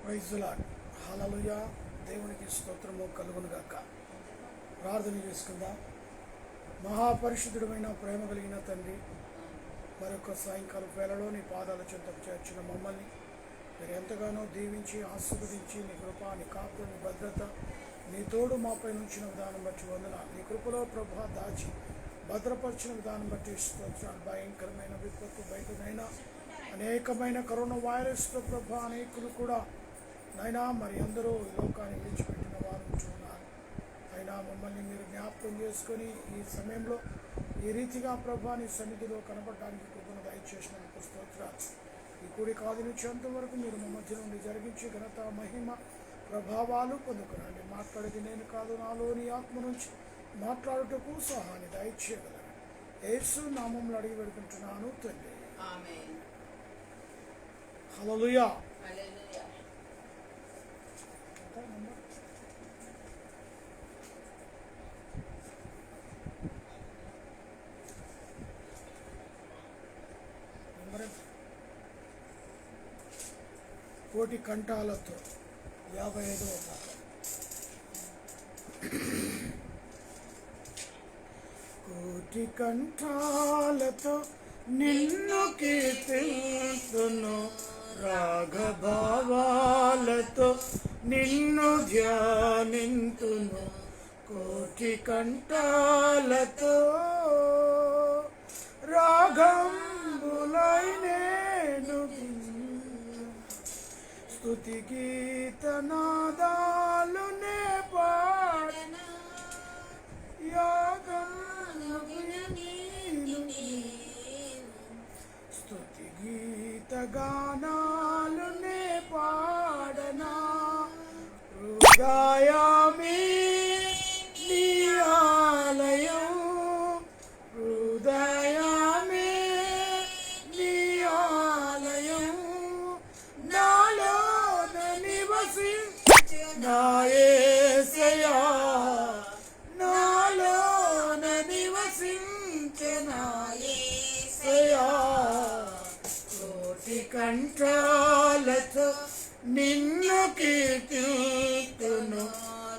Praise the lord. హల్లెలూయా. దేవునికి స్తోత్రము కలుగును గాక. ప్రార్థన చేసుకుందాం. మహాపరిశుద్ధుడైన ప్రేమ కలిగిన తండ్రి, మరొక సాయంకాలం వేళలో నీ పాదాల చెంతకు చేర్చిన మమ్మల్ని మీరు ఎంతగానో దీవించి ఆశీర్వదించి నీ కృప, నీ కాపుదల, నీ భద్రత, నీ తోడు మాపై ఉంచిన విధానం బట్టి వందనాలు. నీ కృపలో ప్రభా దాచి భద్రపరిచిన విధానం బట్టి స్తోత్రాలు. భయంకరమైన విపత్తు బయటనైనా అనేకమైన కరోనా వైరస్తో ప్రభా అనేకులు కూడా నైనా మరి అందరూ ఈ లోకాన్ని విడిచిపెట్టిన వారు ఉంటున్నారు. అయినా మమ్మల్ని మీరు జ్ఞాపకం చేసుకొని ఈ సమయంలో ఈ రీతిగా ప్రభా నీ సన్నిధిలో కనబడడానికి కృపను దయచేసినందుకు స్తోత్రాలు. ఈ కూడి కాదు నుంచి అంతవరకు మీరు మా మధ్య నుండి జరిగించి ఘనత, మహిమ, ప్రభావాలు పొందుకునండి. మాట్లాడేది నేను కాదు, నాలోని ఆత్మ నుంచి మాట్లాడుటకు సహాయాన్ని దయచేయగలరు. యేసు నామంలో అడిగి పెడుకుంటున్నాను తండ్రి. హల్లెలూయా. కోటి కంఠాలతో 55వ పాఠం. కోటి కంఠాలతో నిన్ను కీర్తింతును, రాగభావాలతో నిన్ను ధ్యానింతును. కోటి కంఠాలతో రాగంబులై నేను స్తుతి గీతనాదాలు నే పాడన, స్తుతి గీత గానాలు నే పాడనా. హృదయమే నీ ఆలయం, హృదయమే నీ ఆలయం, నాలోన నివసించు నా యేసయ్యా, నాలోన నివసించు నా యేసయ్యా. కోటి కంఠాలతో నిన్ను కీర్తింతును,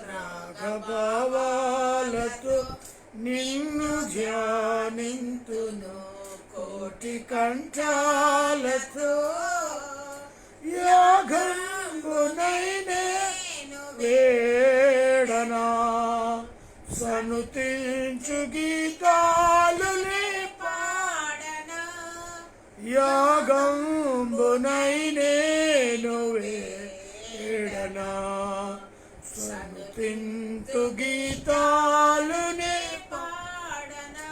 రాగభావాలతో నిన్ను ధ్యానింతును. కోటి కంఠాలతో యాగంబునైనే వేడనా, సనుతించు గీతాలు పాడనా. యాగంబునైనేను వేడనా, సనుతించు గీతాలు పాడనా.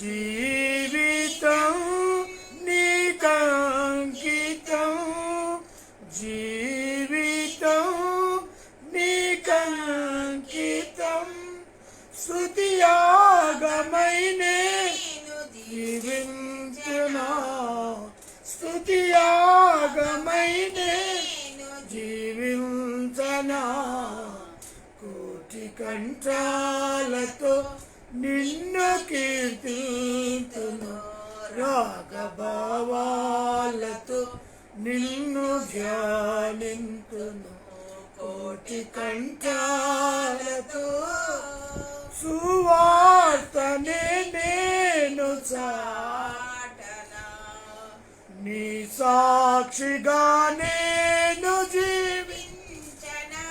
జీవితం నీకంకితం, జీవితం నీకంకితం, స్తుతియాగమైనే జీవించునా, స్తుతియాగమైనే జీవించనా. కోటి కంఠాలతో నిన్ను కీర్తింతును, రాగభావాలతో నిన్ను ధ్యానింతును. కోటి కంఠాలతో సువార్తనే నేను చాటనా, నీ సాక్షిగా నేను జీవించనా.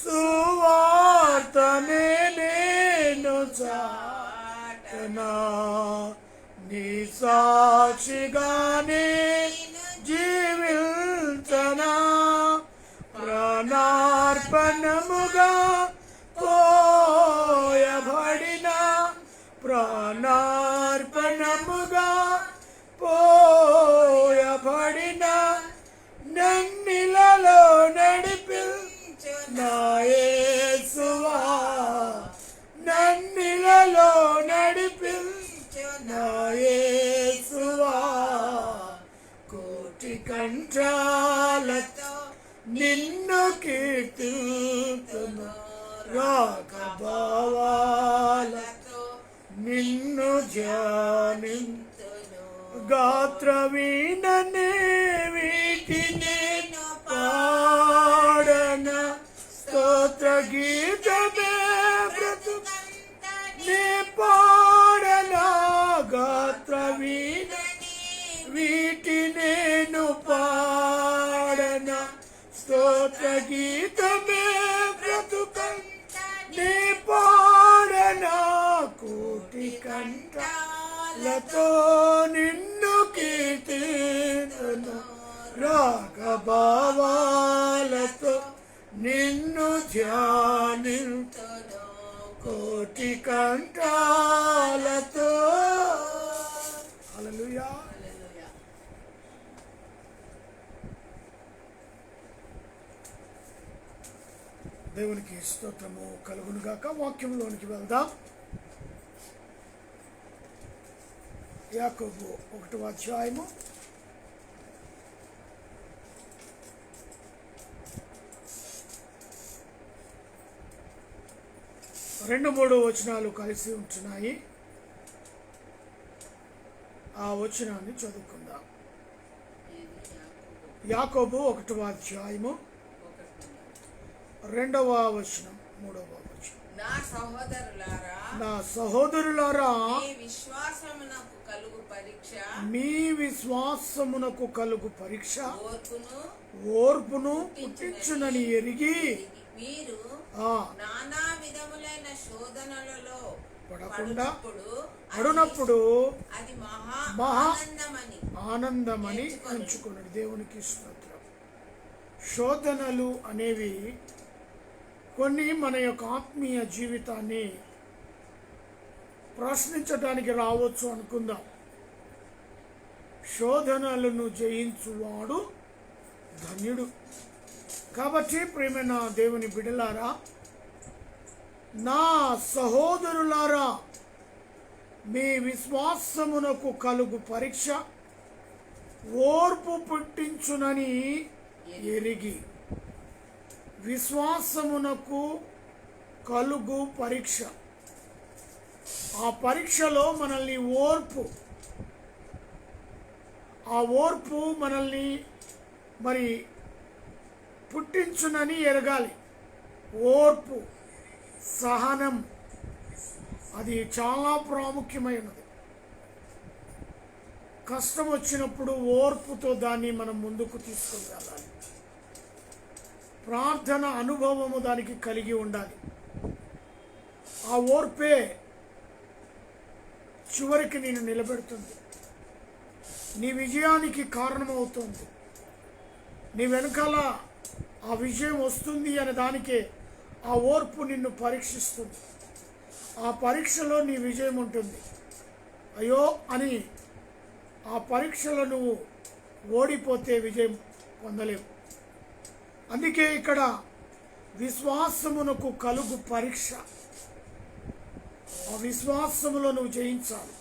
సువార్తనే నేను చాటనా, నీ సాక్షిగానే జీవించనా. ప్రాణార్పణముగా పోయబడిన, ప్రాణార్పణముగా పోయబడిన, నన్నిలలో నడిపించు నా యేసువా, నన్నిలలో నడిపించు నా యేసువా. కోటి కంఠాలతో నిన్ను కీర్తింతును, రాగభావాలతో నిన్ను ధ్యానింతును. గాత్రవీణనే వీటినే స్తోత్ర గీతమే బ్రతుకంత నీ పాడనా కోటి కంఠాలతో నిన్ను కీర్తింతును రాగభావాలతో నిన్ను ధ్యానింతును కోటి కంఠాలతో. హల్లెలూయా. దేవునికి స్తోత్రము కలుగునుగాక. వాక్యంలోనికి వెళ్దాం. యాకోబు 1వ అధ్యాయము 2-3 వచనాలు కలిసి ఉంటున్నాయి. ఆ వచనాన్ని చదువుకుందాం. యాకోబు 1వ అధ్యాయము 2వ వచనం 3వ వచనం. నా సహోదరులారా మీ విశ్వాసమునకు కలుగు పరీక్ష ఓర్పును పుట్టించునని ఎరిగి నానా విధములైన శోధనలలో పడునప్పుడు అది మహా ఆనందమని ఎంచుకున్నాడు. దేవునికి స్తోత్రం. శోధనలు అనేవి కొన్ని మన యొక్క ఆత్మీయ జీవితాన్ని ప్రశ్నించడానికి రావచ్చు అనుకుందాం. శోధనలను జయించువాడు ధన్యుడు. కాబట్టి ప్రియమైన దేవుని బిడ్డలారా, నా సహోదరులారా మీ విశ్వాసమునకు కలుగు పరీక్ష ఓర్పు పుట్టించునని ఎరిగి. విశ్వాసమునకు కలుగు పరీక్ష, ఆ పరీక్షలో మనల్ని ఆ ఓర్పు మనల్ని మరి పుట్టించునని ఎరగాలి. ఓర్పు, సహనం అది చాలా ప్రాముఖ్యమైనది. కష్టం వచ్చినప్పుడు ఓర్పుతో దాన్ని మనం ముందుకు తీసుకుని వెళ్ళాలి. ప్రార్థన అనుభవము దానికి కలిగి ఉండాలి. ఆ ఓర్పే చివరికి నేను నిలబెడుతుంది, నీ విజయానికి కారణమవుతుంది. నీ వెనకాల ఆ విజయం వస్తుంది అనే దానికే ఆ ఓర్పు నిన్ను పరీక్షిస్తుంది. ఆ పరీక్షలో నీ విజయం ఉంటుంది. అయ్యో అని ఆ పరీక్షలో నువ్వు ఓడిపోతే విజయం పొందలేవు. అందుకే ఇక్కడ విశ్వాసమునకు కలుగు పరీక్ష, ఆ విశ్వాసములో నువ్వు జయించాలి.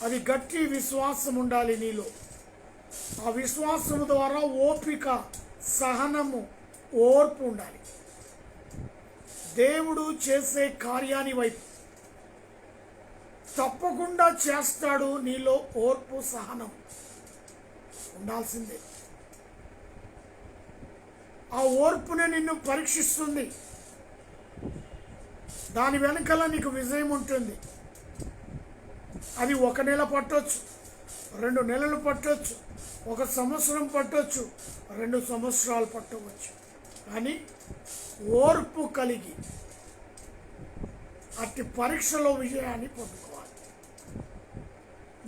అది గట్టి విశ్వాసం ఉండాలి నీలో. ఆ విశ్వాసము ద్వారా ఓపిక, సహనము, ఓర్పు ఉండాలి. దేవుడు చేసే కార్యాన్ని వైపు తప్పకుండా చేస్తాడు. నీలో ఓర్పు, సహనం ఉండాల్సిందే. ఆ ఓర్పునే నిన్ను పరీక్షిస్తుంది. దాని వెనకాల నీకు విజయం ఉంటుంది. అది 1 నెల పట్టొచ్చు, 2 నెలలు పట్టొచ్చు, 1 సంవత్సరం పట్టొచ్చు, 2 సంవత్సరాలు పట్టవచ్చు. కానీ ఓర్పు కలిగి అట్టి పరీక్షలో విజయాన్ని పొందుకోవాలి.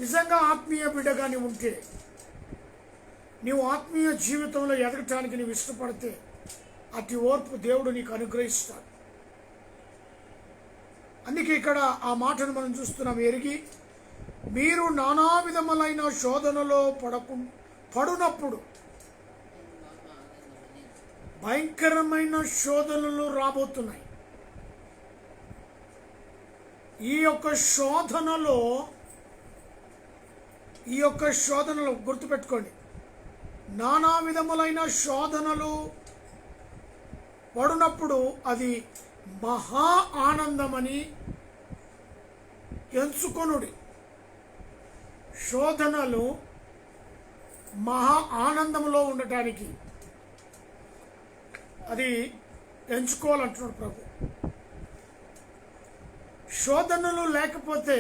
నిజంగా ఆత్మీయ బిడ్డగాని ఉంటే, నీవు ఆత్మీయ జీవితంలో ఎదగటానికి నీవు ఇష్టపడితే అట్టి ఓర్పు దేవుడు నీకు అనుగ్రహిస్తాడు. అందుకే ఇక్కడ ఆ మాటను మనం చూస్తున్నాం. ఎరిగి మీరు నానా విధములైన శోధనలో పడునప్పుడు, భయంకరమైన శోధనలు రాబోతున్నాయి. ఈ యొక్క శోధనలు గుర్తుపెట్టుకోండి. నానా విధములైన శోధనలు పడునప్పుడు అది మహా ఆనందమని ఎంచుకొనుడి. శోధనలు మహా ఆనందంలో ఉండటానికి అది ఎంచుకోవాలంటున్నాడు ప్రభు. శోధనలు లేకపోతే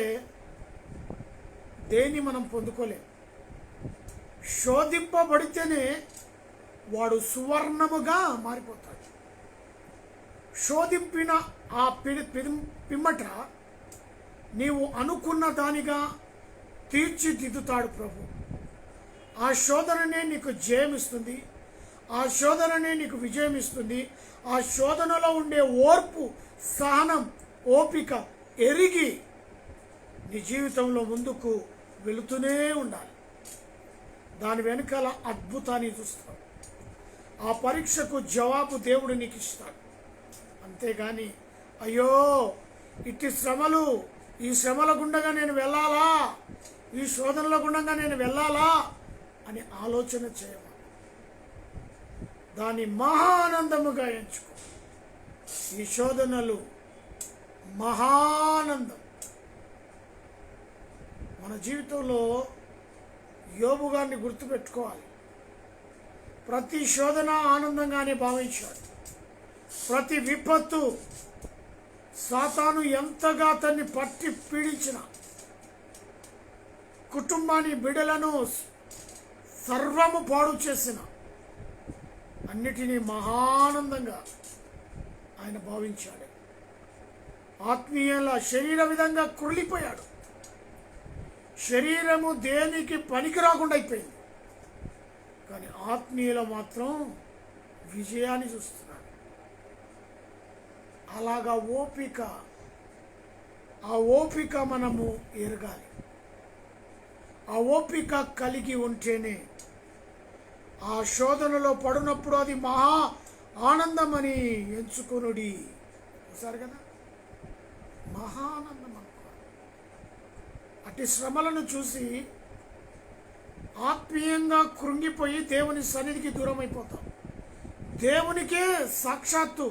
దేన్ని మనం పొందుకోలేం. శోధింపబడితేనే వాడు సువర్ణముగా మారిపోతాడు. శోధింపిన ఆ పిమ్మట నీవు అనుకున్న దానిగా తీర్చిదిద్దుతాడు ప్రభు. ఆ శోధననే నీకు జయమిస్తుంది, ఆ శోధననే నీకు విజయం ఇస్తుంది. ఆ శోధనలో ఉండే ఓర్పు, సహనం, ఓపిక ఎరిగి నీ జీవితంలో ముందుకు వెళుతూనే ఉండాలి. దాని వెనకాల అద్భుతాన్ని చూస్తాడు. ఆ పరీక్షకు జవాబు దేవుడు నీకు ఇస్తాడు. అంతేగాని అయ్యో ఇట్టి శ్రమలు, ఈ శ్రమల గుండగా నేను వెళ్ళాలా, ఈ శోధనల గుండంగా నేను వెళ్ళాలా అని ఆలోచన చేయమా. దాన్ని మహానందముగా ఎంచుకో. ఈ శోధనలు మహానందం. మన జీవితంలో యోబు గారిని గుర్తుపెట్టుకోవాలి. ప్రతి శోధన ఆనందంగానే భావించాడు. ప్రతి విపత్తు సాతాను ఎంతగా అతన్ని పట్టి పీడించిన, కుటుంబాన్ని, బిడ్డలను సర్వము పాడు చేసిన, అన్నిటినీ మహానందంగా ఆయన భావించాడు. ఆత్మీయుల శరీర విధంగా కుళ్ళిపోయాడు. శరీరము దేనికి పనికి రాకుండా అయిపోయింది. కానీ ఆత్మీయుల మాత్రం విజయాన్ని చూస్తున్నాడు. అలాగా ఆ ఓపిక మనము ఎరగాలి. ఆ ఓపిక కలిగి ఉంటేనే ఆ శోధనలో పడినప్పుడు అది మహా ఆనందమని ఎంచుకొనుడి. చూసారు కదా, మహానందం అనుకోవాలి. అట్టి శ్రమలను చూసి ఆత్మీయంగా కృంగిపోయి దేవుని సన్నిధికి దూరం అయిపోతాం. దేవునికే సాక్షాత్తు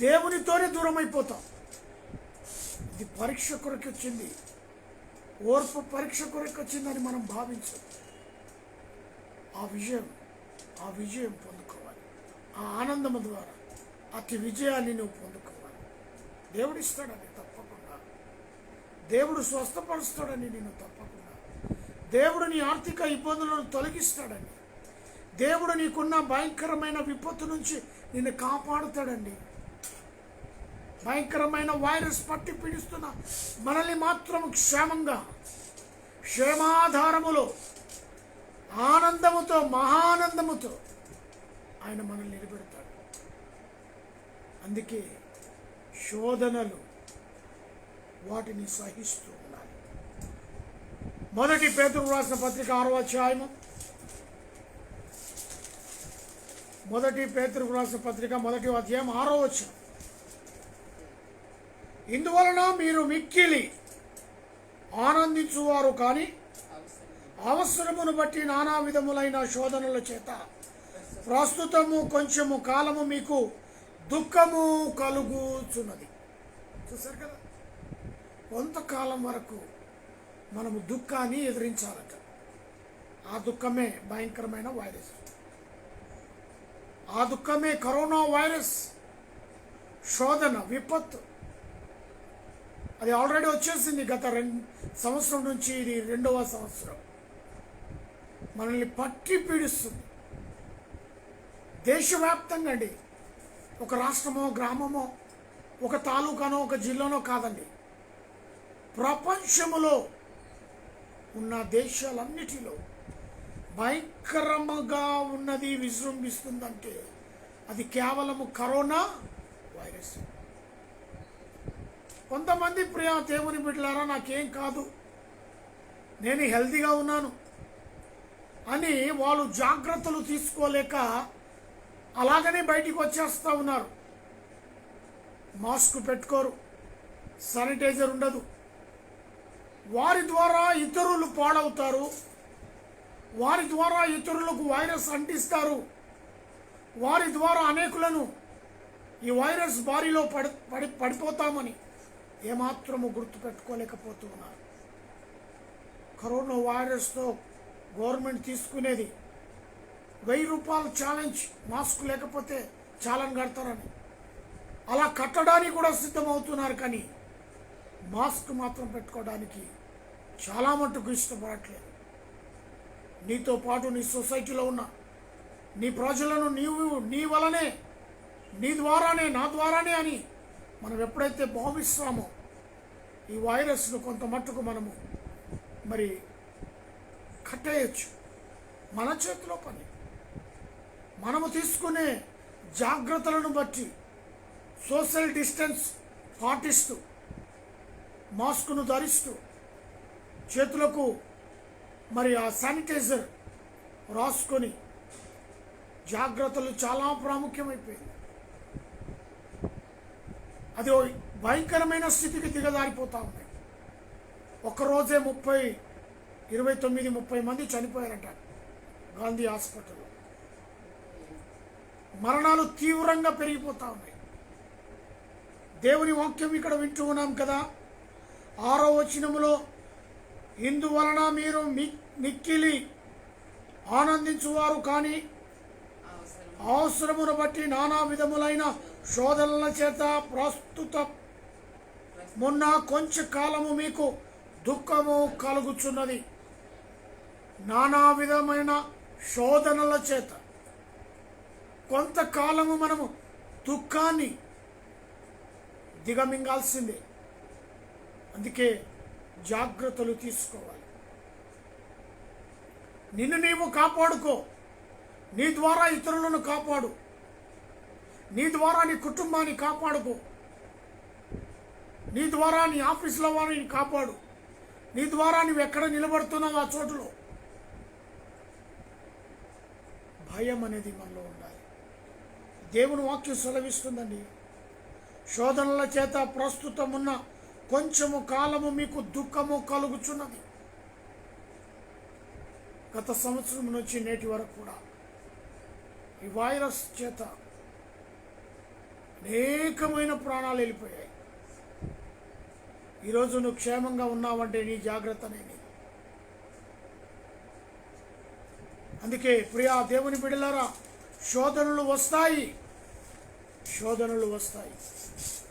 దేవునితోనే దూరం అయిపోతాం. ఇది పరీక్ష కొరకు వచ్చింది, ఓర్పు పరీక్ష కొరకు వచ్చిందని మనం భావించాం. ఆ విజయం పొందుకోవాలి. ఆ ఆనందం ద్వారా అతి విజయాన్ని నువ్వు పొందుకోవాలి. దేవుడు ఇస్తాడని తప్పకుండా, దేవుడు స్వస్థపరుస్తాడని నేను తప్పకుండా, దేవుడు నీ ఆర్థిక ఇబ్బందులను తొలగిస్తాడని, దేవుడు నీకున్న భయంకరమైన విపత్తు నుంచి నిన్ను కాపాడుతాడండి. భయంకరమైన వైరస్ పట్టి పీడిస్తున్న మనల్ని మాత్రం క్షేమాధారములో ఆనందముతో, మహానందముతో ఆయన మనల్ని నిలబెడతాడు. అందుకే శోధనలు వాటిని సహిస్తూ ఉండాలి. మొదటి పేతురు రాసిన పత్రిక 6వ అధ్యాయము, మొదటి పేతురు రాసిన పత్రిక 1వ అధ్యాయం 6వ వచనం. ఇందువలన మీరు మిక్కిలి ఆనందించువారు కానీ అవసరమును బట్టి నానా విధములైన శోధనల చేత ప్రస్తుతము కొంచెము కాలము మీకు దుఃఖము కలుగుచున్నది. చూసారు కదా, కొంతకాలం వరకు మనము దుఃఖాన్ని ఎదిరించాలట. ఆ దుఃఖమే భయంకరమైన వైరస్. ఆ దుఃఖమే కరోనా వైరస్, శోధన, విపత్తు. అది ఆల్రెడీ వచ్చేసింది. గత 2 సంవత్సరం నుంచి ఇది 2వ సంవత్సరం మనల్ని పట్టి పీడిస్తుంది. దేశవ్యాప్తంగా అండి. ఒక రాష్ట్రమో, గ్రామమో, ఒక తాలూకానో, ఒక జిల్లానో కాదండి. ప్రపంచములో ఉన్న దేశాలన్నిటిలో భయంకరంగా ఉన్నది, విజృంభిస్తుందంటే అది కేవలము కరోనా వైరస్. కొంతమంది ప్రియ దేవుని బిడ్డలారా, నాకేం కాదు, నేను హెల్తీగా ఉన్నాను అని వాళ్ళు జాగ్రత్తలు తీసుకోలేక అలాగనే బయటికి వచ్చేస్తూ ఉన్నారు. మాస్క్ పెట్టుకోరు, శానిటైజర్ ఉండదు. వారి ద్వారా ఇతరులు పాడవుతారు. వారి ద్వారా ఇతరులకు వైరస్ అంటిస్తారు. వారి ద్వారా అనేకులను ఈ వైరస్ బారిలో పడిపోతామని ఏమాత్రము గుర్తుపెట్టుకోలేకపోతూ ఉన్నారు. కరోనా వైరస్తో గవర్నమెంట్ తీసుకునేది 1000 రూపాయల ఛాలెంజ్, మాస్క్ లేకపోతే చాలన్ కడతారని. అలా కట్టడానికి కూడా సిద్ధమవుతున్నారు. కానీ మాస్క్ మాత్రం పెట్టుకోవడానికి చాలా మటుకు ఇష్టపడట్లేదు. నీతో పాటు నీ సొసైటీలో ఉన్న నీ ప్రజలను నీ వలనే, నీ ద్వారానే, నా ద్వారానే అని మనం ఎప్పుడైతే భావిస్తామో ఈ వైరస్ను కొంత మట్టుకు మనము మరి కట్టేయచ్చు. మన చేతిలో పని. మనము తీసుకునే జాగ్రత్తలను బట్టి సోషల్ డిస్టెన్స్ పాటిస్తూ, మాస్కును ధరిస్తూ, చేతులకు మరి ఆ శానిటైజర్ రాసుకొని జాగ్రత్తలు చాలా ప్రాముఖ్యమైపోయింది. అది భయంకరమైన స్థితికి దిగజారిపోతా ఉన్నాయి. ఒక్కరోజే 29-30 మంది చనిపోయారంట గాంధీ హాస్పిటల్లో. మరణాలు తీవ్రంగా పెరిగిపోతా ఉన్నాయి. దేవుని వాక్యం ఇక్కడ వింటూ ఉన్నాం కదా. 6వ వచనములో, ఇందువలన మీరు మిక్కిలి ఆనందించువారు, కానీ అవసరమును బట్టి నానా విధములైన శోధనల చేత ప్రస్తుత మొన్న కొంచెం కాలము మీకు దుఃఖము కలుగుచున్నది. నానా విధమైన శోధనల చేత కొంతకాలము మనము దుఃఖాన్ని దిగమింగాల్సిందే. అందుకే జాగ్రత్తలు తీసుకోవాలి. నిన్ను నీవు కాపాడుకో. నీ ద్వారా ఇతరులను కాపాడు. నీ ద్వారా నీ కుటుంబాన్ని కాపాడుకో. నీ ద్వారా నీ ఆఫీసులో వారిని కాపాడు. నీ ద్వారా నువ్వు ఎక్కడ నిలబడుతున్నావు ఆ చోటులో భయం అనేది మనలో ఉండాలి. దేవుని వాక్యం సెలవిస్తుందండి, శోధనల చేత ప్రస్తుతమున్న కొంచెము కాలము మీకు దుఃఖము కలుగుచున్నది. గత సంవత్సరం నుంచి నేటి వరకు కూడా ఈ వైరస్ చేత అనేకమైన ప్రాణాలు వెళ్ళిపోయాయి. ఈరోజు నువ్వు క్షేమంగా ఉన్నావంటే నీ జాగ్రత్తనే. అందుకే ప్రియా దేవుని బిడ్డలారా, శోధనలు వస్తాయి.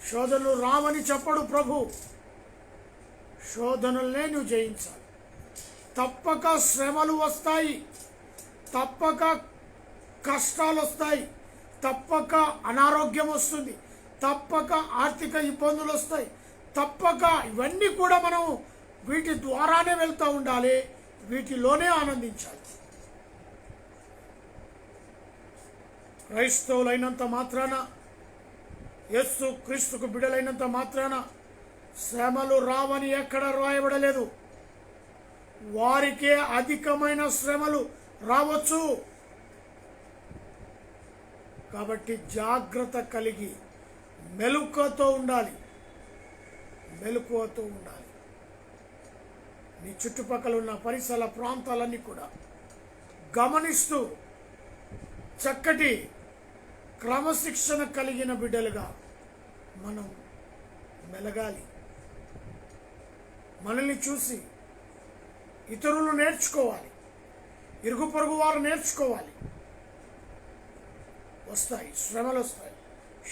శోధనలు రావని చెప్పడు ప్రభు. శోధనలనే నువ్వు జయించాలి. తప్పక శ్రమలు వస్తాయి, తప్పక కష్టాలు వస్తాయి, తప్పక అనారోగ్యం వస్తుంది, తప్పక ఆర్థిక ఇబ్బందులు వస్తాయి, తప్పక ఇవన్నీ కూడా మనం వీటి ద్వారానే వెళ్తూ ఉండాలి. వీటిలోనే ఆనందించాలి. క్రైస్తవులైనంత మాత్రాన, యేసు క్రీస్తుకు బిడ్డలైనంత మాత్రాన శ్రమలు రావని ఎక్కడ రాయబడలేదు. వారికే అధికమైన శ్రమలు రావచ్చు. కాబట్టి జాగ్రత్త కలిగి మెలకువతో ఉండాలి. నీ చుట్టుపక్కల ఉన్న పరిసర ప్రాంతాలన్నీ కూడా గమనిస్తూ చక్కటి క్రమశిక్షణ కలిగిన బిడ్డలుగా మనం మెలగాలి. మనల్ని చూసి ఇతరులు నేర్చుకోవాలి. ఇరుగు పొరుగు వారు నేర్చుకోవాలి. వస్తాయి శ్రమలు, వస్తాయి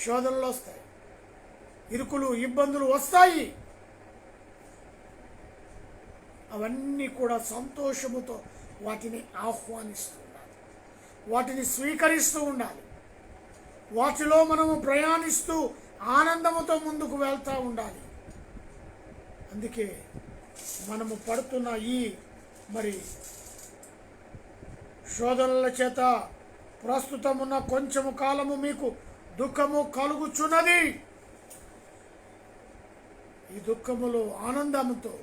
శోధనలు, వస్తాయి ఇరుకులు, ఇబ్బందులు వస్తాయి. అవన్నీ కూడా సంతోషముతో వాటిని ఆహ్వానిస్తూ ఉండాలి. వాటిని స్వీకరిస్తూ ఉండాలి. వాటిలో మనము ప్రయాణిస్తూ ఆనందముతో ముందుకు వెళ్తూ ఉండాలి. అందుకే మనము పడుతున్న ఈ శోధనల చేత ప్రస్తుతమున్న కొంచెము కాలము మీకు దుఃఖము కలుగుచున్నది. ఈ దుఃఖములో ఆనందముతో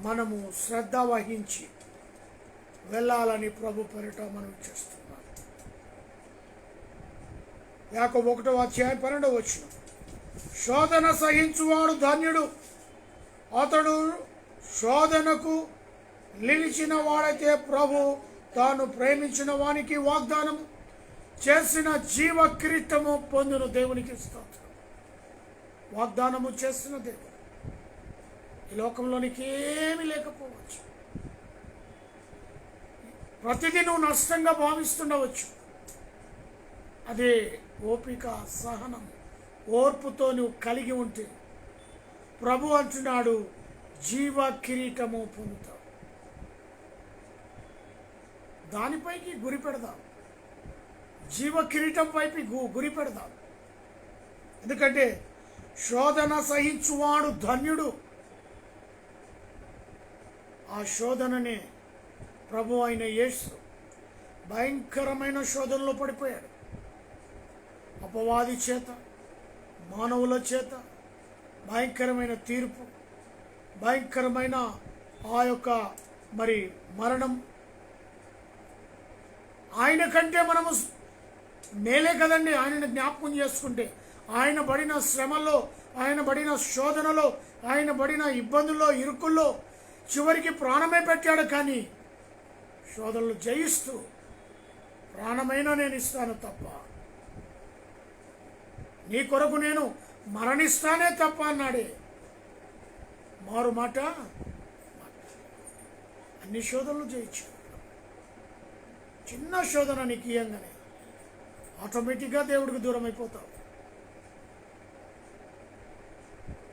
మనము శ్రద్ధ వహించి వెళ్ళాలని ప్రభు పేరిట మనం చేస్తున్నాం. యాకోబు 1:12 శోధన సహించువాడు ధన్యుడు, అతడు శోధనకు నిలిచిన వాడైతే ప్రభు తాను ప్రేమించిన వానికి వాగ్దానం చేసిన జీవ కిరీటము పొందును. దేవునికి స్తోత్రం. వాగ్దానము చేసిన దేవుడు. ఈ లోకంలోనికి ఏమీ లేకపోవచ్చు. ప్రతిదీ నువ్వు నష్టంగా భావిస్తుండవచ్చు. అదే ఓపిక, సహనం, ఓర్పుతో నువ్వు కలిగి ఉంటే ప్రభు అంటున్నాడు, జీవ కిరీటము పొందుతావు. దానిపైకి గురి పెడదాం. జీవ కిరీటం వైపు గురి పెడదాం. ఎందుకంటే శోధన సహించువాడు ధన్యుడు. ఆ శోధననే ప్రభు అయిన యేసు భయంకరమైన శోధనలో పడిపోయాడు. అపవాది చేత, మానవుల చేత భయంకరమైన తీర్పు, భయంకరమైన ఆ యొక్క మరణం. ఆయన కంటే మనము మేలే కదండి. ఆయనను జ్ఞాపకం చేసుకుంటే ఆయన పడిన శ్రమలో, ఆయన పడిన శోధనలో, ఆయన పడిన ఇబ్బందుల్లో, ఇరుకుల్లో చివరికి ప్రాణమే పెట్టాడు. కానీ శోధనలు జయిస్తూ ప్రాణమైనా నేను ఇస్తాను తప్ప, నీ కొరకు నేను మరణిస్తానే తప్ప అన్నాడే. మారు మాట. అన్ని శోధనలు జయించాడు. చిన్న శోధన నీకు ఇయ్యంగానే ఆటోమేటిక్గా దేవుడికి దూరం అయిపోతావు.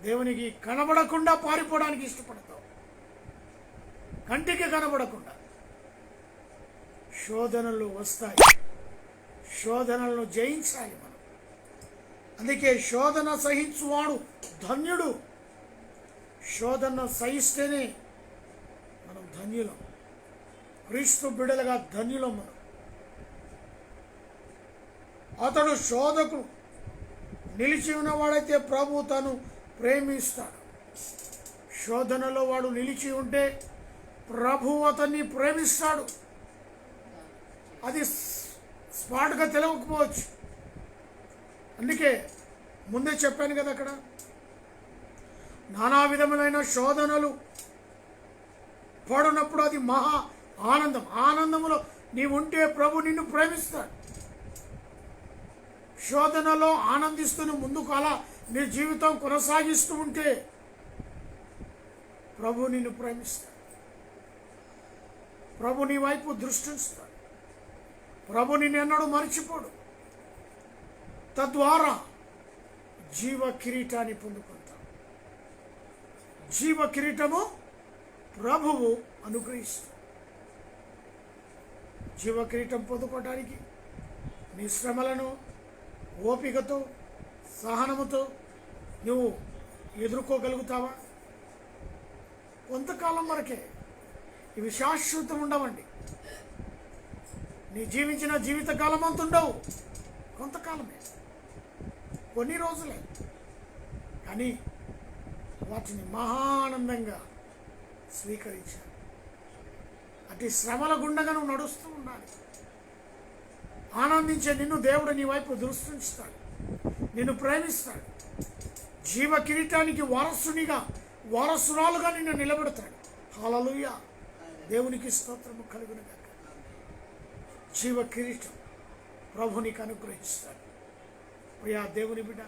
దేవునికి కనబడకుండా పారిపోవడానికి ఇష్టపడతావు. కంటికి కనబడకుండా. శోధనలు వస్తాయి, శోధనలను జయించాలి మనం. అందుకే శోధన సహించువాడు ధన్యుడు. శోధన సహిస్తేనే మనం ధన్యులం. క్రీస్తు బిడ్డలుగా ధన్యులం మనం. అతడు శోధకు నిలిచి ఉన్నవాడైతే ప్రభు తను ప్రేమిస్తాడు. శోధనలో వాడు నిలిచి ఉంటే ప్రభు అతన్ని ప్రేమిస్తాడు. అది స్మార్ట్గా తెలియకపోవచ్చు. అందుకే ముందే చెప్పాను కదా, అక్కడ నానా శోధనలు పడినప్పుడు అది మహా ఆనందం. ఆనందంలో నీవుంటే ప్రభు నిన్ను ప్రేమిస్తాడు. శోధనలో ఆనందిస్తూ ముందుకు అలా నీ జీవితం కొనసాగిస్తూ ఉంటే ప్రభు నిన్ను ప్రేమిస్తాడు. ప్రభు నీ వైపు దృష్టిస్తాడు. ప్రభు నిన్ను ఎన్నడూ మర్చిపోడు. తద్వారా జీవ కిరీటాన్ని పొందుకుంటాం. జీవ కిరీటము ప్రభువు అనుగ్రహిస్తాడు. జీవ కిరీటం పొందుకోవడానికి నీ శ్రమలను ఓపికతో, సహనముతో నువ్వు ఎదుర్కోగలుగుతావా? కొంతకాలం వరకే. ఇవి శాశ్వతం ఉండవండి. నీ జీవించిన జీవితకాలం అంత ఉండవు. కొంతకాలమే, కొన్ని రోజులే. కానీ వాటిని మహానందంగా స్వీకరించాలి. అటు శ్రమల గుండగా నువ్వు నడుస్తూ ఉండాలి. ఆనందించే నిన్ను దేవుడు నీ వైపు దృష్టిస్తాడు, నిన్ను ప్రేమిస్తాడు. జీవ కిరీటానికి వారసునిగా, వారసురాలుగా నిన్ను నిలబెడతాడు. హల్లెలూయా. దేవునికి స్తోత్రము కలుగును గాక. జీవ కిరీటం ప్రభు నీకు అనుగ్రహిస్తాడు. ప్రియా దేవుని బిడ్డ,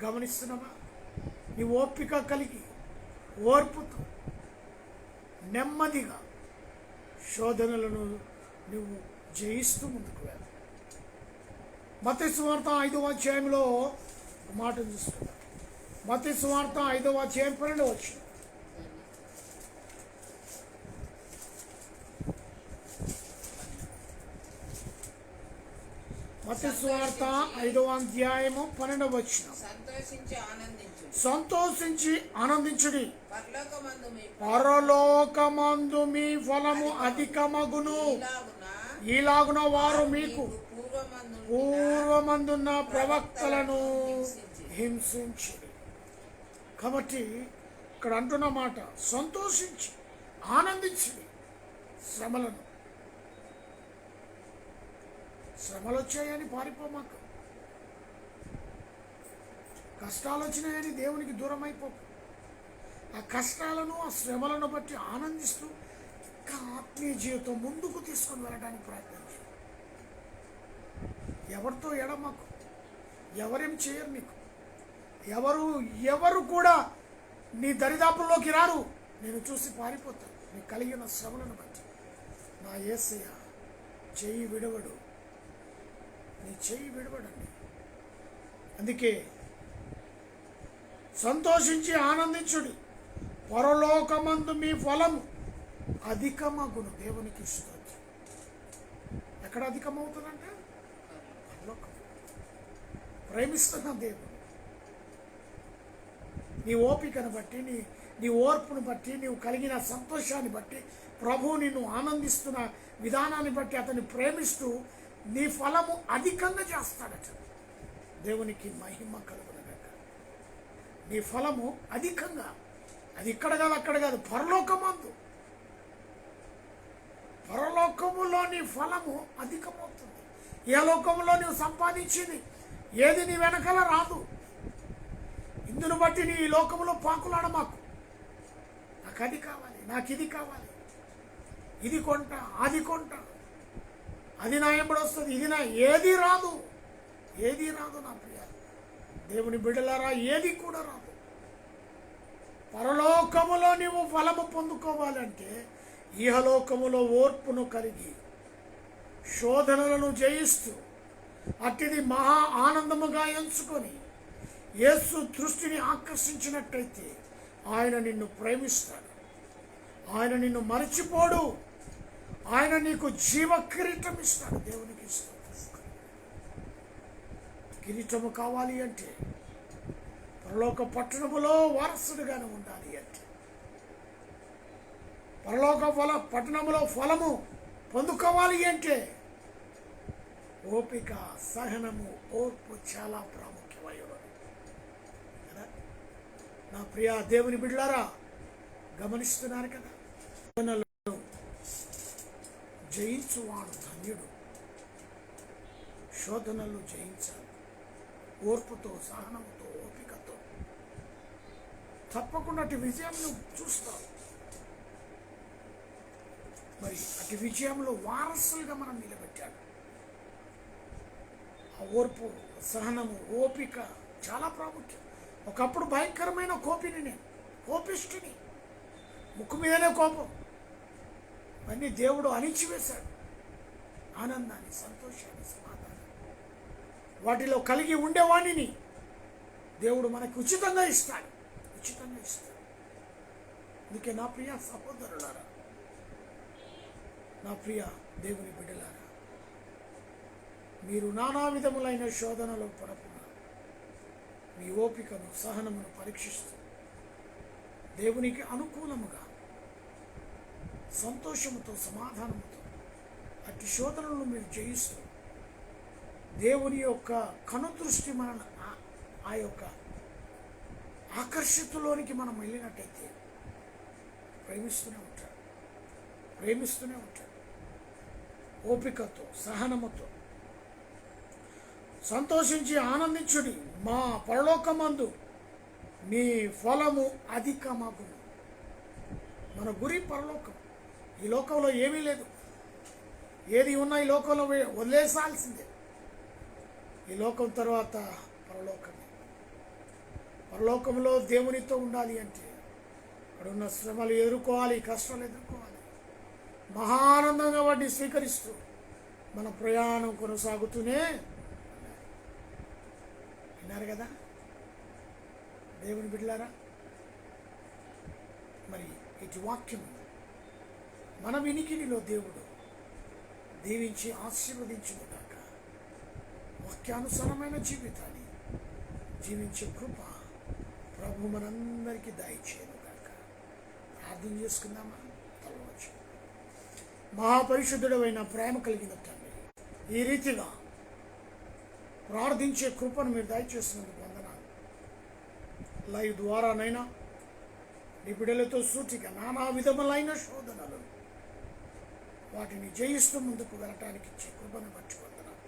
గమనిస్తున్నావా? నీ ఓపిక కలిగి, ఓర్పుతో, నెమ్మదిగా శోధనలను నువ్వు జయిస్తూ ముందుకు వెళ్ళాలి. మత్తయి సువార్త 5వ అధ్యాయంలో మాట చూస్తున్నా. మత్తయి సువార్త 5వ అధ్యాయం 12వ వచనం. మత్తయి సువార్త 5వ అధ్యాయము 12వ వచనం. సంతోషించి ఆనందించుడి, పరలోకమందు మీ ఫలము అధికమగును. ఈలాగున వారు మీకు పూర్వమందున్న ప్రవక్తలను హింసించి. కాబట్టి ఇక్కడ అంటున్న మాట సంతోషించి ఆనందించి. శ్రమలు వచ్చాయని పారిపోమాక, కష్టాలు వచ్చినాయని దేవునికి దూరం అయిపోకు. ఆ కష్టాలను, ఆ శ్రమలను బట్టి ఆనందిస్తూ ఇంకా ఆత్మీయ జీవితం ముందుకు తీసుకొని వెళ్ళడానికి ప్రయత్నించు. ఎవరితో ఎడమకు, ఎవరేం చేయరు నీకు. ఎవరు కూడా నీ దరిదాపుల్లోకి రారు. నేను చూసి పారిపోతాను. నీకు కలిగిన శ్రమలను బట్టి. నా యేసయ్య చెయ్యి విడవడు, నీ చెయ్యి విడవడండి. అందుకే సంతోషించి ఆనందించుడి, పరలోకమందు మీ ఫలము అధికమగును. దేవునికి స్తోత్రం. ఎక్కడ అధికమవుతుందంటే ప్రేమిస్తున్న దేవుడు. నీ ఓపికను బట్టి, నీ ఓర్పును బట్టి, నీవు కలిగిన సంతోషాన్ని బట్టి, ప్రభువు నిన్ను ఆనందిస్తున్న విధానాన్ని బట్టి అతన్ని ప్రేమిస్తూ నీ ఫలము అధికంగా చేస్తాడట. దేవునికి మహిమ కలుగునగాక. నీ ఫలము అధికంగా, అది ఇక్కడ కాదు అక్కడ కాదు, పరలోకమందు, పరలోకములో నీ ఫలము అధికమవుతుంది. ఏ లోకములో నీవు సంపాదించింది ఏది నీ వెనకాల రాదు. ఇందును బట్టి నీ లోకములో పాకులాడ మాకు. నాకు అది కావాలి, నాకు ఇది కావాలి, ఇది కొంట, అది కొంట, అది నా ఎంబడి వస్తుంది, ఇది నా, ఏది రాదు, ఏది రాదు నా ప్రియ దేవుని బిడ్డలారా, ఏది కూడా రాదు. పరలోకములో నీవు ఫలము పొందుకోవాలంటే ఇహలోకములో ఓర్పును కలిగి శోధనలను జయిస్తూ అట్టిది మహా ఆనందముగా ఎంచుకొని యేసు దృష్టిని ఆకర్షించినట్టయితే ఆయన నిన్ను ప్రేమిస్తాడు. ఆయన నిన్ను మరచిపోడు. ఆయన నీకు జీవ కిరీటం ఇస్తాడు. దేవునికి ఇస్తాడు. కిరీటము కావాలి అంటే పరలోక పట్టణములో వారసుడిగానే ఉండాలి అంటే పరలోక పట్టణములో ఫలము పొందుకోవాలి అంటే ఓపిక, సహనము, ఓర్పు చాలా ప్రాముఖ్యమై ఉన్నది కదా. నా ప్రియ దేవుని బిడ్డలారా, గమనిస్తున్నారు కదా. శోధనలను జయించువాడు ధన్యుడు. శోధనలు జయించాలి. ఓర్పుతో, సహనముతో, ఓపికతో తప్పకుండా అటు విజయం నువ్వు చూస్తావు. మరి అటు విజయంలో వారసులుగా మనం నిలబెట్టాడు. ఆ ఓర్పు, సహనము, ఓపిక చాలా ప్రాముఖ్యం. ఒకప్పుడు భయంకరమైన కోపిని నేను, కోపిష్టిని, ముక్కు మీదనే కోపం. అన్నీ దేవుడు అణిచివేశాడు. ఆనందాన్ని, సంతోషాన్ని, సమాధానం వాటిలో కలిగి ఉండేవాణిని దేవుడు మనకు ఉచితంగా ఇస్తాడు. ఉచితంగా ఇస్తాడు. అందుకే నా ప్రియ సహోదరులారా, నా ప్రియ దేవుని బిడ్డలారా, మీరు నానా విధములైన శోధనలో పడకుండా మీ ఓపికను, సహనమును పరీక్షిస్తూ దేవునికి అనుకూలముగా సంతోషముతో, సమాధానముతో అట్టి శోధనలను మీరు జయిస్తూ దేవుని యొక్క కనుదృష్టి మన ఆ యొక్క ఆకర్షితులోనికి మనం వెళ్ళినట్టయితే ప్రేమిస్తూనే ఉంటాడు. ప్రేమిస్తూనే ఉంటాడు. ఓపికతో, సహనముతో సంతోషించి ఆనందించుడి. మా పరలోకమందు మీ ఫలము అధికమగును. మన గురి పరలోకం. ఈ లోకంలో ఏమీ లేదు. ఏది ఉన్నా ఈ లోకంలో వదిలేసాల్సిందే. ఈ లోకం తర్వాత పరలోకమే. పరలోకంలో దేవునితో ఉండాలి అంటే అక్కడ ఉన్న శ్రమలు ఎదుర్కోవాలి, కష్టాలు ఎదుర్కోవాలి. మహానందంగా వాటిని స్వీకరిస్తూ మన ప్రయాణం కొనసాగుతూనే విన్నారు కదా దేవుని బిడ్డలారా. మరి ఇటు వాక్యం మన వినికిడిలో దేవుడు దీవించి ఆశీర్వదించుగాక. వాక్యానుసారమైన జీవితాన్ని జీవించే కృప ప్రభు మనందరికీ దయచేయనుగాక. ప్రార్థన చేసుకుందామా? తలవచ్చు. మహాపరిశుద్ధుడైన ప్రేమ కలిగిన తండ్రి, ఈ రీతిగా ప్రార్థించే కృపను మీరు దయచేసినందుకు వందనాలు. లైవ్ ద్వారానైనా నీ బిడ్డలతో సూటిగా నానా విధములైన శోధనలు వాటిని జయిస్తూ ముందుకు వెళ్ళటానికి ఇచ్చే కృపను బట్టి వందనాలు.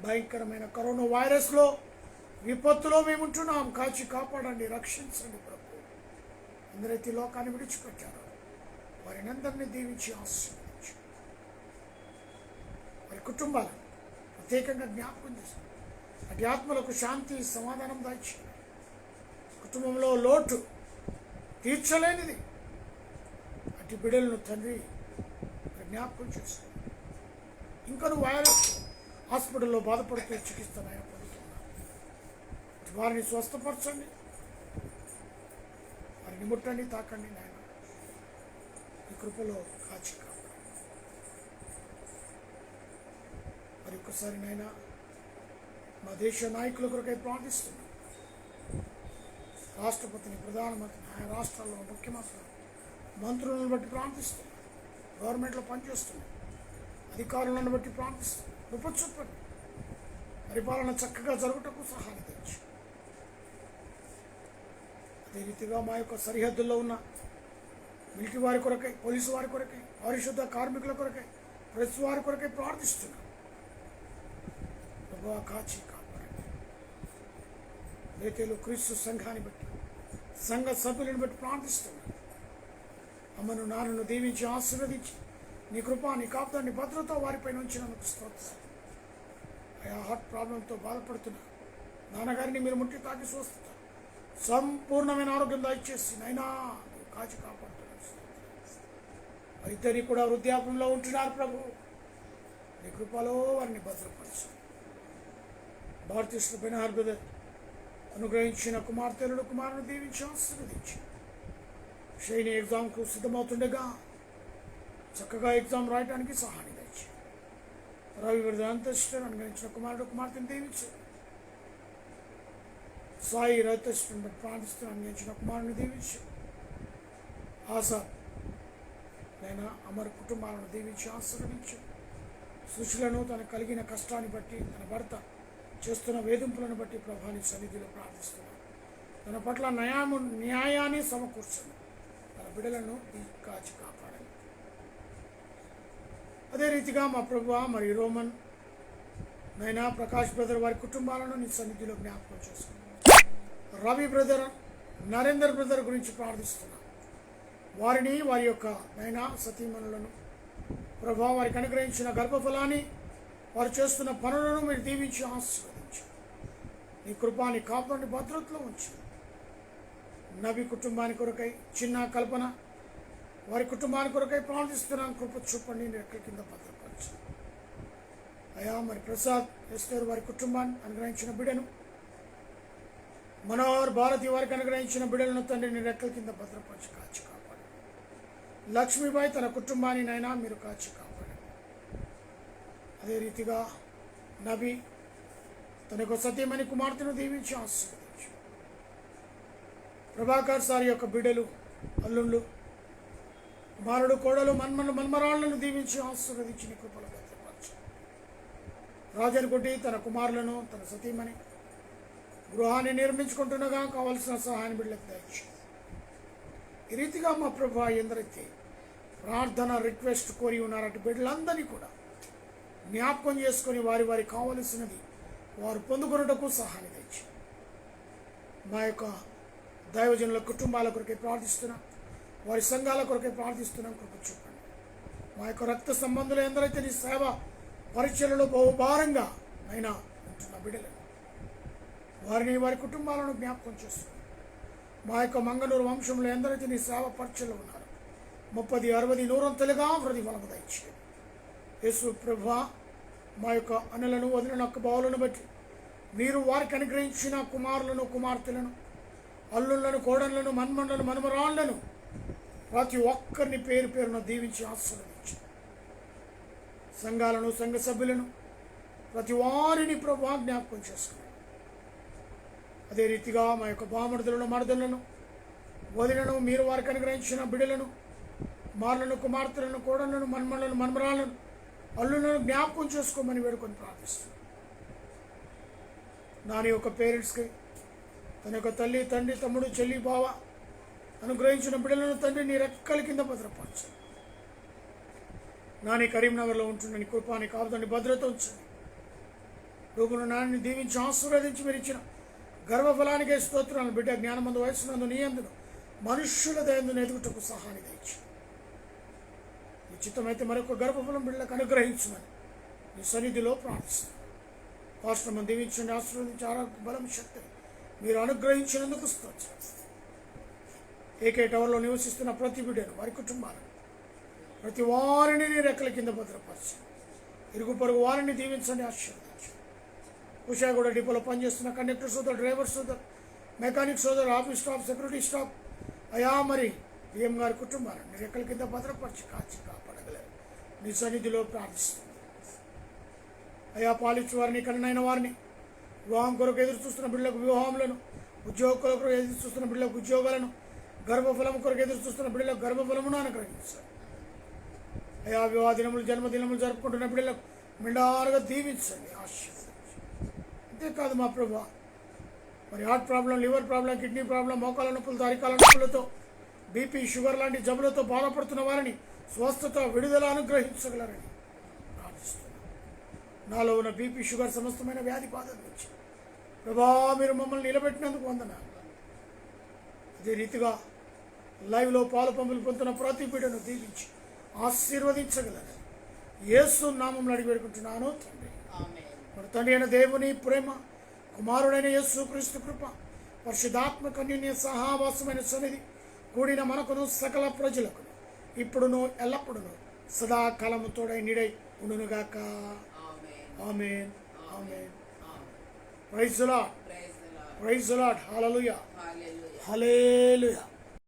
భయంకరమైన కరోనా వైరస్లో విపత్తులో మేముంటున్నాం. కాచి కాపాడండి, రక్షించండి ప్రభు. అందరైతే లోకాన్ని విడిచిపెట్టారు వారిని అందరినీ దీవించి ఆశీర్వదించు. వారి కుటుంబాలను ప్రత్యేకంగా జ్ఞాపకం చేశారు. అటు ఆత్మలకు శాంతి, సమాధానం దాచి కుటుంబంలో లోటు తీర్చలేనిది అటు బిడ్డలను తండ్రి జ్ఞాపకం చేశారు. ఇంకా నువ్వు వైరస్ హాస్పిటల్లో బాధపడుతూ చికిత్స పొందుతున్నారు. వారిని స్వస్థపరచండి, వారిని ముట్టండి, తాకండి నాయన. ఈ కృపలో కాచి కాపాడండి. మరి ఒక్కసారి నాయన మా దేశ నాయకుల కొరకై ప్రార్థిస్తున్నాం. రాష్ట్రపతిని, ప్రధానమంత్రిని, ఆయా రాష్ట్రాల్లో ముఖ్యమంత్రులు, మంత్రులను బట్టి ప్రార్థిస్తున్నాం. గవర్నమెంట్లో పనిచేస్తున్నాం అధికారులను బట్టి ప్రార్థిస్తున్నాం. కృప చూపండి. పరిపాలన చక్కగా జరుగుటకు సహాయం తెచ్చు. అదే రీతిగా మా యొక్క సరిహద్దుల్లో ఉన్న మిలిటరీ వారి కొరకై, పోలీసు వారి కొరకై, పారిశుద్ధ కార్మికుల కొరకై, ప్రెస్ వారి కొరకై ప్రార్థిస్తున్నాం. ప్రభువా కాచి కాపాడండి. బేతేలు క్రీస్తు సంఘాన్ని బట్టి, సంఘ సభ్యులను బట్టి ప్రార్థిస్తున్నాం. అమ్మను నాన్నను దీవించి ఆశీర్వదించి నీ కృప, నీ కాపుదాన్ని భద్రత వారిపై ఉంచినందుకు స్తోత్రం. ఆయా హార్ట్ ప్రాబ్లంతో బాధపడుతున్నా నాన్నగారిని మీరు ముట్టి తాకి స్వస్థత, సంపూర్ణమైన ఆరోగ్యం దయచేసి నైనా నువ్వు కాచి కాపాడుతున్నాను. ఇద్దరిని కూడా వృద్ధాప్యంలో ఉంటున్నారు ప్రభు, నీ కృపలో వారిని భద్రపరచు. భారతీయ బెనహార్ బ్రదర్ అనుగ్రహించిన కుమార్తెలను కుమారుని దీవించి ఆశీర్వదించి షైని ఎగ్జామ్కు సిద్ధమవుతుండగా చక్కగా ఎగ్జామ్ రాయడానికి సహాయం తెచ్చి రవి బ్రదర్ అంతస్టర్ అనుగ్రహించిన కుమారుడు కుమార్తెను దీవించు. సాయి రైతస్టన్ బట్టి ప్రార్థిస్తున్న అనుగ్రహించిన కుమారుని దీవించు. ఆశా నేను అమరు కుటుంబాలను దీవించి ఆశీర్వదించు. సుశీలను తన కలిగిన కష్టాన్ని బట్టి, తన భర్త చేస్తున్న వేధింపులను బట్టి ప్రభాని సన్నిధిలో ప్రార్థిస్తున్నాను. తన పట్ల న్యాయాన్ని సమకూర్చను. తన బిడ్డలను కాచి కాపాడండి. అదే రీతిగా మా ప్రభువా మరి రోమన్ నైనా ప్రకాష్ బ్రదర్ వారి కుటుంబాలను నీ సన్నిధిలో జ్ఞాపకం చేసుకున్నాను. రవి బ్రదర్, నరేందర్ బ్రదర్ గురించి ప్రార్థిస్తున్నాను. వారిని, వారి యొక్క నైనా సతీమణులను ప్రభా వారికి అనుగ్రహించిన గర్భఫలాన్ని, వారు చేస్తున్న పనులను మీరు దీవించి ఆశీర్వదించు. నీ కృపాని కాపాడి భద్రతలో ఉంచు. నబి కుటుంబానికి కొరకై, చిన్న కల్పన వారి కుటుంబానికి కొరకై ప్రార్థిస్తున్నాను. కృప చూపండి, రెక్కల కింద భద్రపరచు. అయా మరి ప్రసాద్ ఎస్టర్ వారి కుటుంబాన్ని అనుగ్రహించిన బిడ్డను, మనోహర్ భారతి వారికి అనుగ్రహించిన బిడ్డలను తండ్రిని రెక్కల కింద భద్రపరచు, కాచి కాపాడు. లక్ష్మీబాయి తన కుటుంబాన్ని నైనా మీరు కాచి కాపాడు. అదే రీతిగా నబి తన యొక్క సతీమణి కుమార్తెను దీవించి ఆశీర్వదించు. ప్రభాకర్ సార్ యొక్క బిడ్డలు, అల్లుళ్ళు, కుమారుడు, కోడలు, మన్మరాళ్లను దీవించి ఆశీర్వదించి నీ కృపలో భద్రపరచు. రాజన్ గుడ్డి తన కుమారులను, తన సతీమణి గృహాన్ని నిర్మించుకుంటుండగా కావలసిన సహాయాన్ని బిడ్డలకు దయచు. ఈ రీతిగా మా ప్రభు ఎందరైతే ప్రార్థన రిక్వెస్ట్ కోరి ఉన్నారు అటు బిడ్డలందరినీ కూడా జ్ఞాపకం చేసుకొని వారి కావలసినది వారు పొందుకొనుటకు సహాయం తెచ్చు. మా యొక్క దైవజనుల కుటుంబాల కొరకే ప్రార్థిస్తున్నాం, వారి సంఘాల కొరకే ప్రార్థిస్తున్నాం. కృప చూపండి. మా యొక్క రక్త సంబంధులు ఎందరైతే నీ సేవ పరిచయలలో బహుభారంగా అయినా ఉంటున్న బిడ్డలను, వారిని, వారి కుటుంబాలను జ్ఞాపకం చేస్తున్నాం. మా యొక్క మంగళూరు వంశంలో ఎందరైతే నీ సేవ పరిచయలో ఉన్నారు 30, 60, 100 ప్రతి ఫలము దయచేయండి. యేసు ప్రభువా మా యొక్క అన్నలను, వదిలిన అక్క బావులను బట్టి మీరు వారికి అనుగ్రహించిన కుమారులను, కుమార్తెలను, అల్లుళ్లను, కోడళ్లను, మన్మన్లను, మనుమరాళ్లను ప్రతి ఒక్కరిని పేరు పేరున దీవించి ఆశీర్వదించు. సంఘాలను, సంఘ సభ్యులను ప్రతి వారిని ప్రభువా జ్ఞాపకం చేసుకున్నాం. అదే రీతిగా మా యొక్క బామర్దులను, మరదలను, వదిలను, మీరు వారికి అనుగ్రహించిన బిడ్డలను, కుమారులను, కుమార్తెలను, కోడళ్లను, మన్మలను, మన్మరాలను, అల్లులను జ్ఞాపకం చేసుకోమని వేడుకొని ప్రార్థిస్తున్నాను. నాని యొక్క పేరెంట్స్కి, తన యొక్క తల్లి, తండ్రి, తమ్ముడు, చెల్లి, బావ అనుగ్రహించిన బిడ్డలను తండ్రి నీ రెక్కల కింద భద్రపరచు. నాని కరీంనగర్లో ఉంటున్న నీ కృపాని కాపుదాన్ని భద్రత ఉంచండి. రూపును నాని దీవించి ఆశీర్వదించి మీరు ఇచ్చిన గర్వఫలానికే స్తోత్రాలను. బిడ్డ జ్ఞానమందు, వయస్సునందు, నీ అందును, మనుష్యుల దయందును ఎదుగుటకు సహాయం తెచ్చు. నిశ్చితమైతే మరొక గర్భఫలం బిడ్డలకు అనుగ్రహించమని నీ సన్నిధిలో ప్రార్థిస్తున్నాను. పాస్టర్ను దీవించండి, ఆశీర్వదించి ఆరోగ్య బలం, శక్తి మీరు అనుగ్రహించినందుకు స్తోత్రం. ఏకే టవర్లో నివసిస్తున్న ప్రతి బిడ్డను, వారి కుటుంబాలను, ప్రతి వారిని నీ రెక్కల కింద భద్రపరచు. ఇరుగు పొరుగు వారిని దీవించండి, ఆశీర్వదించు. కుషాగూడ డిపోలో పనిచేస్తున్న కండక్టర్ సోదరు, డ్రైవర్ సోదరు, మెకానిక్ సోదరు, ఆఫీస్ స్టాఫ్, సెక్యూరిటీ స్టాఫ్, అయా మరి డిఎం గారి కుటుంబాలను నీ రెక్కల కింద భద్రపరిచి కాచి కాపాడగలరు నీ సన్నిధిలో ప్రార్థిస్తుంది. అయా పాలించు వారిని, కన్నైన వారిని, వివాహం కొరకు ఎదురు చూస్తున్న బిడ్డలకు వివాహములను, ఉద్యోగం కొరకు ఎదురు చూస్తున్న బిడ్డలకు ఉద్యోగాలను, గర్భఫలం కొరకు ఎదురు చూస్తున్న బిడ్డలకు గర్భఫలమును అనుగ్రహించాలి అయా. వివాహ దినములు, జన్మదినములు జరుపుకుంటున్న బిడ్డలకు మెండారుగా దీవించండి, ఆశీర్వదించండి. అంతేకాదు మా ప్రభా, మరి heart problem, liver problem, kidney problem, మోకాల నొప్పులతో, అరికాల నొప్పులతో, బీపీ, షుగర్ లాంటి జబ్బులతో బాధపడుతున్న వారిని స్వస్థత, విడుదల అనుగ్రహించగలరని ప్రార్థిస్తున్నాను. నాలో ఉన్న బీపీ, షుగర్ సమస్తమైన వ్యాధి బాధల నుంచి ప్రభా మీరు మమ్మల్ని నిలబెట్టినందుకు వందనాలు. అదే రీతిగా లైవ్లో పాలు పంపులు పొందుతున్న ప్రతి బిడ్డను దీవించి ఆశీర్వదించగలరని యేసు నామములో అడిగి వేడుకుంటున్నాను తండ్రి. మన తండ్రి అయిన దేవుని ప్రేమ, కుమారుడైన యేసు క్రీస్తు కృప, పరిశుద్ధాత్మ కన్యుని సహవాసమైన సన్నిధి కూడిన మనకును సకల ప్రజలకు ఇప్పుడును ఎల్లప్పుడును సదాకాలము తోడై నీడై ఉండునుగాక. Amen. Amen. Praise the lord. Praise the lord. Hallelujah. Hallelujah.